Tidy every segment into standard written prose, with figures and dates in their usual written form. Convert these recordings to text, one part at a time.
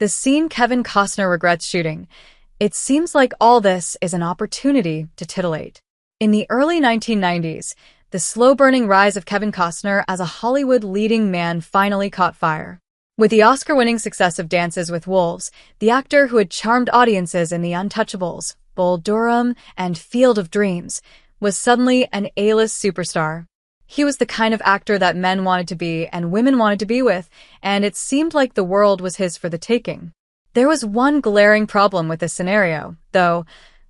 The scene Kevin Costner regrets shooting. It seems like all this is an opportunity to titillate. In the early 1990s, the slow-burning rise of Kevin Costner as a Hollywood leading man finally caught fire. With the Oscar-winning success of Dances with Wolves, the actor who had charmed audiences in the Untouchables, Durham, and Field of Dreams, was suddenly an A-list superstar. He was the kind of actor that men wanted to be and women wanted to be with, and it seemed like the world was his for the taking. There was one glaring problem with this scenario, though.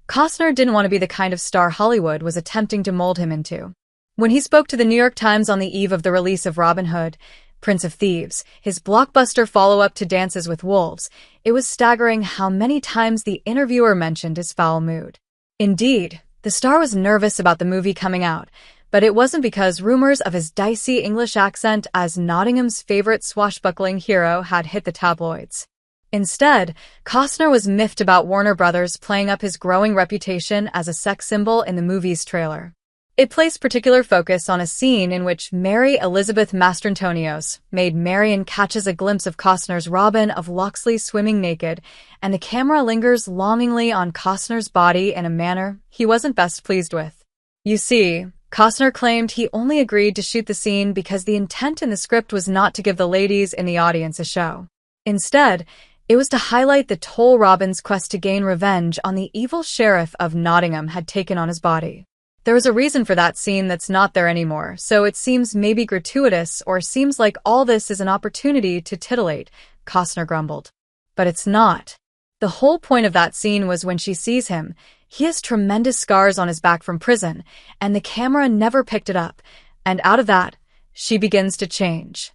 Costner didn't want to be the kind of star Hollywood was attempting to mold him into. When he spoke to the New York Times on the eve of the release of Robin Hood, Prince of Thieves, his blockbuster follow-up to Dances with Wolves, it was staggering how many times the interviewer mentioned his foul mood. Indeed, the star was nervous about the movie coming out, but it wasn't because rumors of his dicey English accent as Nottingham's favorite swashbuckling hero had hit the tabloids. Instead, Costner was miffed about Warner Brothers playing up his growing reputation as a sex symbol in the movie's trailer. It placed particular focus on a scene in which Mary Elizabeth Mastrantonios, maid Marian, catches a glimpse of Costner's Robin of Locksley swimming naked, and the camera lingers longingly on Costner's body in a manner he wasn't best pleased with. You see, Costner claimed he only agreed to shoot the scene because the intent in the script was not to give the ladies in the audience a show. Instead, it was to highlight the toll Robin's quest to gain revenge on the evil sheriff of Nottingham had taken on his body. There was a reason for that scene that's not there anymore, so it seems maybe gratuitous or seems like all this is an opportunity to titillate, Costner grumbled. But it's not. The whole point of that scene was when she sees him. He has tremendous scars on his back from prison, and the camera never picked it up, and out of that, she begins to change.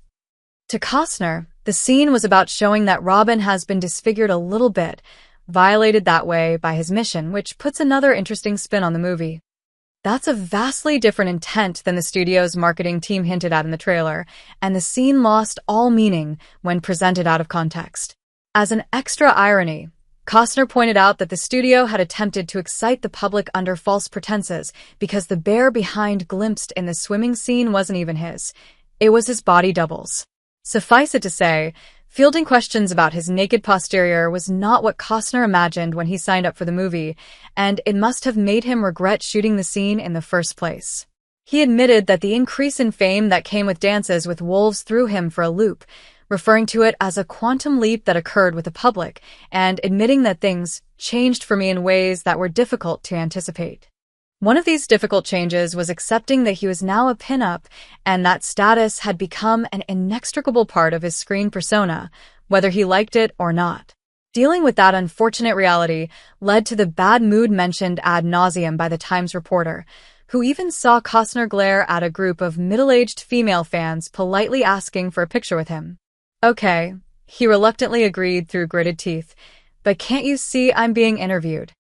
To Costner, the scene was about showing that Robin has been disfigured a little bit, violated that way by his mission, which puts another interesting spin on the movie. That's a vastly different intent than the studio's marketing team hinted at in the trailer, and the scene lost all meaning when presented out of context. As an extra irony, Costner pointed out that the studio had attempted to excite the public under false pretenses because the bear behind glimpsed in the swimming scene wasn't even his. It was his body double's. Suffice it to say, fielding questions about his naked posterior was not what Costner imagined when he signed up for the movie, and it must have made him regret shooting the scene in the first place. He admitted that the increase in fame that came with Dances with Wolves threw him for a loop, referring to it as a quantum leap that occurred with the public, and admitting that things changed for me in ways that were difficult to anticipate. One of these difficult changes was accepting that he was now a pin-up, and that status had become an inextricable part of his screen persona, whether he liked it or not. Dealing with that unfortunate reality led to the bad mood mentioned ad nauseum by the Times reporter, who even saw Costner glare at a group of middle-aged female fans politely asking for a picture with him. Okay, he reluctantly agreed through gritted teeth, but can't you see I'm being interviewed?